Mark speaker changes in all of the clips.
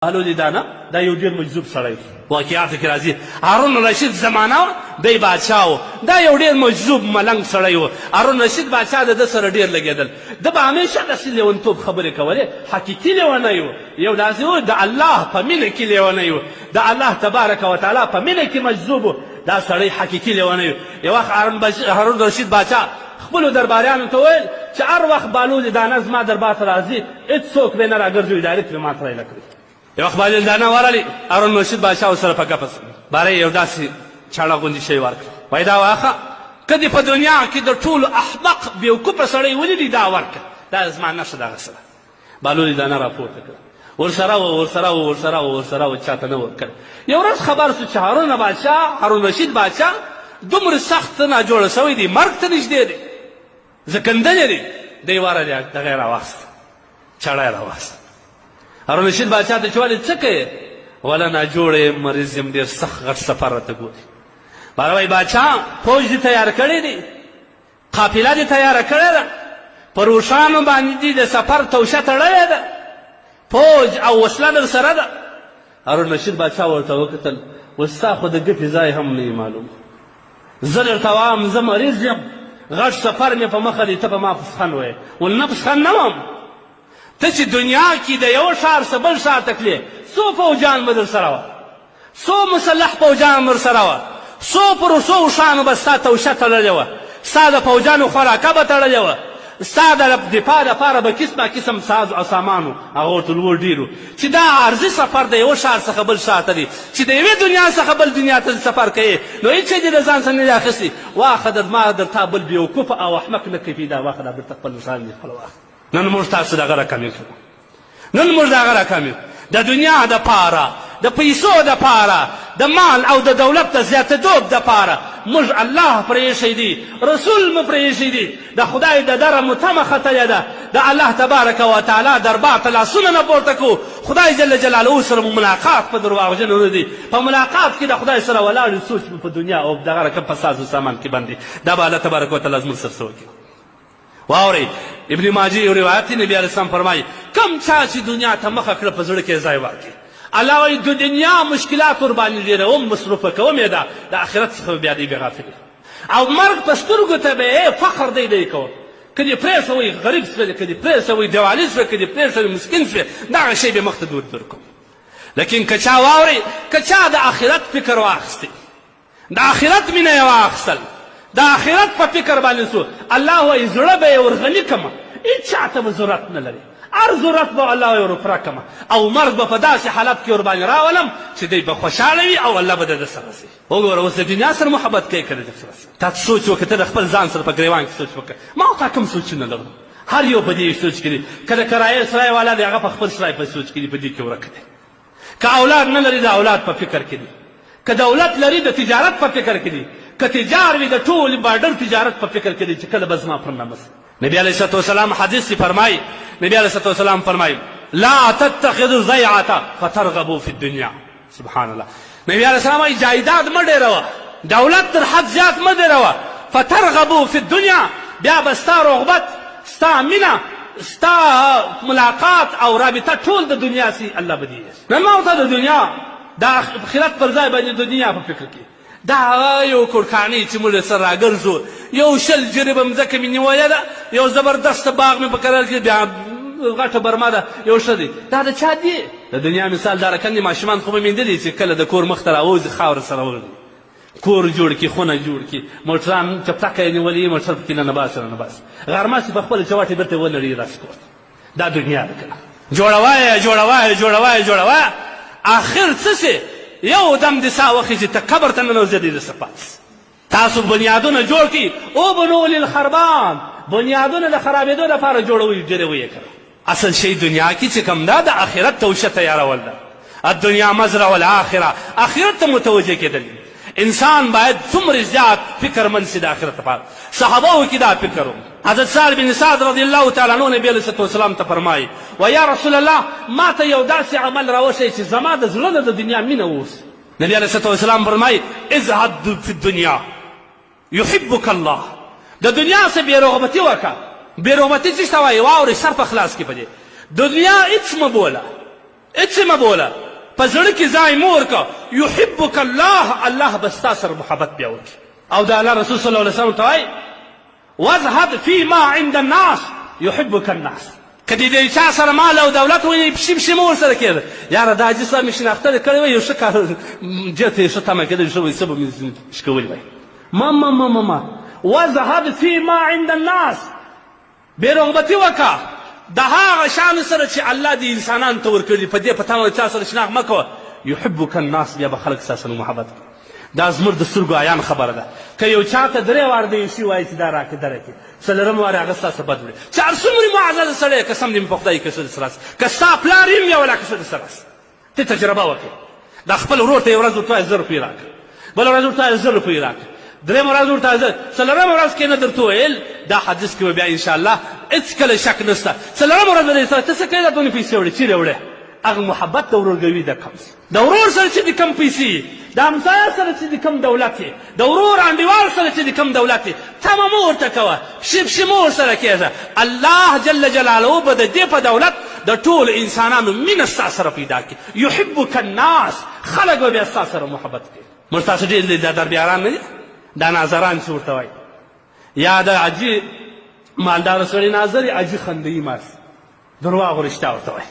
Speaker 1: بهلول دانه دا یو ډېر مجذوب سړی واقعاتو کې راځي هارون رشید زمانه دی بادشاه و دا یو ډېر مجذوب ملنګ سړی و هارون رشید بادشاه د ده سره ډېر لګېدل ده به همیشه داسې لیونتوب خبرې کولې حقیقي لیونی و یو داسې و د الله په مینه کې لیونی و د الله تبارک وتعالی په مینه کې مجذوب و دا سړی حقیقي لیونی و یو وخت هارون رشید بادشاه خپلو درباریانو ته ویل چې هر وخت بهلول دانه زما دربار ته راځي هېڅوک پرې نه راګرځوي ډایرکټ پرې ما ترایله کړي یو وخت بهلول دانه ورغلي هارون رشید بادشاه ورسره په ګپه باره یو داسې چاړه غوندې شی ورکړه وایي دا واخه که دې په دنیا کې د ټولو احمق بېوقوفه سړی ولیدي دا ورکړه دا زما نښه دغه سره بهلول دانه راپورته کړه ورسره و چاته نه ورکړه یو ورځ خبر سو چې هارون رشید بادشاه دومره سخت ناجوړه سوی دی مرګ ته نږدې دی زکندنې دی دی واره دغه یې راواخسته چاړه یې راواخسته هارون رشید بادشاه ته چې ولې څه کوې وله ناجوړه یم مریض یم ډېر سخت غټ سفر راته ګوري باره وایي بادشاه فوج دې تیار کړی دی قافله دې تیاره کړې ده په روښانو باندې دې د سفر توشه تړلې ده فوج او وسله در سره ده هارون رشید بادشاه ورته وکتل وستا خو د ګټې ځای هم نه معلوم زه درته وایم زه مریض یم غټ سفر مې په مخه دی ته به ما پسخن وایې ول نه پسخن نه وم ته چې دنیا کې د یو ښار څه بل ښار ته تلې څو فوجان به در سره وه څو مسلح فوجان در سره وه څو پر څو اوښانو به ستا توشه تړلې وه ستا د فوجانو خوراکه به تړلې وه ستا د دفاع دپاره به قسمه قسم ساز او سامانو هغه ورته لوړ ډېر چې دا عرضي سفر د یو ښار څخه بل ښار ته دی چې د یوې دنیا څخه بل دنیا ته سفر کوې نو هېڅ شی دې د ځان سره نه دی اخیستي واخه ما در تا بل بېوقوفه او احمق نه کوي دا واخه دا بېرته خپل نښان دې خپله واخه نن موږ تاسو دغه رقم یې کړو نن موږ دغه رقم یو د دنیا دپاره د پیسو دپاره د مال او د دولت د زیاتېدو دپاره موږ الله پرېښی دی رسول مو پرېښی دی د خدای د دره مو تمه ختلې ده د الله تبارک وتعالی دربار ته لاسونه نه پورته کړو خدای جل جلاله سره مو ملاقات په درواغجنو نه دی په ملاقات کې د خدای سره ولاړ سوچ په دنیا او دغه رقم په ساز و سامان کې باندې دا به الله تبارک وتعالی زموږ سره څه وکړي واورئ ابن ماجه یو روایت دی نبي علیه السلام فرمایي کم چا چې دنیا ته مخه کړه په زړه کې ځای ورکړي الله وایي د دنیا مشکلات ورباندې ډېروم مصروفه کوم یې ده د آخرت څخه بیا دی بېغافل او مرګ په سترګو ته به فخر دی کوم که دې پرېښوئ غریب شوې که دې پرېښوئ دیوالي شوې که دې پرېښوئ مسکین شوې دغه شی به مخته دور درکوم لیکن که چا واورئ که چا د آخرت فکر واخیستی د آخرت مینه یې واخیستل د آخرت په فکر باندې سو الله وایي زړه به یې ورغني کړمه هېڅ چا ته به ضرورت نه لري هر ضرورت به الله یې ورپوره کړمه او مرګ به په داسې حالت کې ورباندې راولم چې دی به خوشحاله وي او الله به د ده سره شي وګوره اوس د دنیا سره محبت کوې که د ده سره تا سوچ وکړه ته د خپل ځان سره په ګریوان کې سوچ وکړه ما او تا کوم سوچونه لرو هر یو په دې سوچ کې دی که د کرایې سرای والا دی هغه په خپل سرای په سوچ کې دی په دې کې ورک دی که اولاد نه لري د اولاد په فکر کې دی که دولت لري د تجارت په فکر کې دی که تجار وي د ټول بارډر تجارت په فکر کې دی چې کله به زما پر نامه نبی علیه الصلوة والسلام حدیث کې فرمایي نبی علیه الصلوة والسلام فرمایي لا تتخذوا الضیعة فترغبوا في الدنیا سبحان الله نبی علیه السلام وایي جایداد مه ډېروه دولت تر حد زیات مه ډېروه فترغبوا في الدنیا بیا به ستا رغبت ستا مینه ستا ملاقات او رابطه ټول د دنیا سي الله به دې نن ما ورته د دنیا د آخرت پر ځای باندې د دنیا په فکر کې دا یو کورکاني چې موږ سره راګرځو یو شل جریبه مځکه مې نیولې ده یو زبردست باغ مې په کرل کې بیا غټه برما ده یو ښه دی دا د چا دی د دنیا مثال دا رکندې ماشومان خو به میندلي چې کله د کور مخ ته راوځي خاوره سره وغورځي کور جوړ کړي خونه جوړ کړي موټران چپټکه یې نیولي موټر پکې نه نباس رانباس غرمه چې په خپله چوټې بېرته ونړي راسي کور دا دنیا ده کنه جوړوایه آخر څه شي یو دم د سا وخت چې ته قبر ته ننوځېدې درڅه پاتې تاسو بنیادونه جوړ کړي وبنوا للخربان بنیادونه د خرابېدو لپاره جوړوئ ډېروئ یې کړه اصل شی دنیا کې چې کوم ده د آخرت توشه تیارول ده الدنیا مزرع الاخره آخرت ته متوجه کېدل انسان باید څومره زیات فکرمند شي د آخرت لپاره صحابهو کې دا فکر و حضرت سعد بن سعد رضی الله تعالی عنه نبی علیه الصلوة والسلام ته فرمایي و یا رسول الله ما ته یو داسې عمل راوښیي چې زما د زړه نه د دنیا مینه واوسي نبی علیه الصلوة والسلام فرمایي ازهد فی الدنیا یحبک الله د دنیا څخه بېرغبتي وکړه بېرغبتي څه ته وایي واورئ سر په خلاص کې په دې دنیا هېڅ مه بوله هېڅ مه بوله په زړه کې ځای مه ورکه یحبک الله الله به ستا سره محبت بیا وکړي او د الله رسول صلی الله علیه وسلم ته وایي واذهب فی ما عند الناس یحبک الناس که د چا سره مال او دولت وي پشي پشي مه ورسره کېده یاره دا حاجي صاحب مې شناخته کړی وی یو ښه کار جت یې ښه تمه کېده ښه وایي څه به مې شکولي وای ما واذهب فی ما عند الناس بېرغبتي وکړه د هغه شیانو سره چې الله د انسانانو ته ورکړي په دې په تمه چا سره شناخت مه کوه یحبک الناس بیا به خلک ستا سره محبت کوي دا زموږ د سترګو عیان خبره ده که یو چا ته درې واره د یو شي وایي چې دا راکړې دا راکړې څلورم واره هغه ستا څه بد وړي چې هر څومره معزز سړی یې قسم دې مې په خدای که ښه درسره راسي که ستا پلار یم یا ولا که ښه درسره راسي ته تجربه وکړې دا خپل ورور ته یو ورځ ورته وایي 1000 روپۍ راکړه بله ورځ ورته وایي 1000 روپۍ راکړه درېیمه ورځ ورته وایي څلورمه ورځ کې نه درته ویل دا حدیث کې به بیا انشاءالله هېڅکله شک نشته څلورمه ورځ به درته ته څه کوې دا دونې پیسې وړې چیرې وړې هغه محبت د ورورګوي ده کم د ورور سره چې د کم پیسې د همسایه سره چې د کم دولت یې د ورور انډیوال سره چې د کم دولت یې تمه مه ورته کوه پشي پشي مه ورسره کېږه الله جل جلاله به د دې په دولت د ټولو انسانانو مینه ستا سره پیدا کړي یحبک الناس خلک به بیا ستا سره محبت کوي موږ تاسو ډېر دا دربیاران نه دي دا ناظران چې ورته وایي یا د عجي مالداره سړي ناظر عجي خندوي ماسي درواغ و رښتیا ورته وایي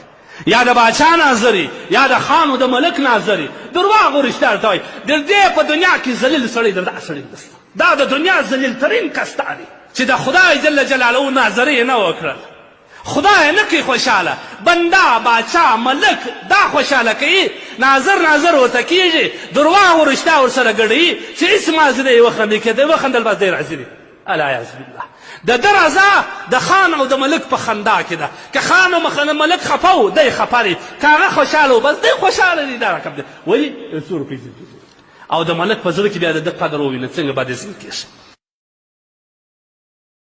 Speaker 1: یا د باچا ناظري یا د خان و د ملک ناظري درواغ و رښتیا ورته وایي د دې په دنیا کې ذلیل سړی د دغه سړی نشته دا د دنیا ذلیل ترین کس دا دی چې د خدای جل جلاله ناظري یې نه وکړل خدای نه کوي خوشحاله بنده باچا ملک دا خوشحاله کوي ناظر ورته کېږي درواغ و رښتیا ورسره ګډوي چې هېڅ مازې نه یې وخندي کېدی وخندل بس دی راځي دی العیاذ بالله د ده رضا د خان او د ملک په خندا کې ده که خان او ملک خفه و دی خفه دی که هغه خوشحاله و بس دی خوشحاله دی دا رقم دی ولې 100 روپۍ او د ملک په زړه کې بیا د ده قدر ووینه څنګه به دې ځین کېږي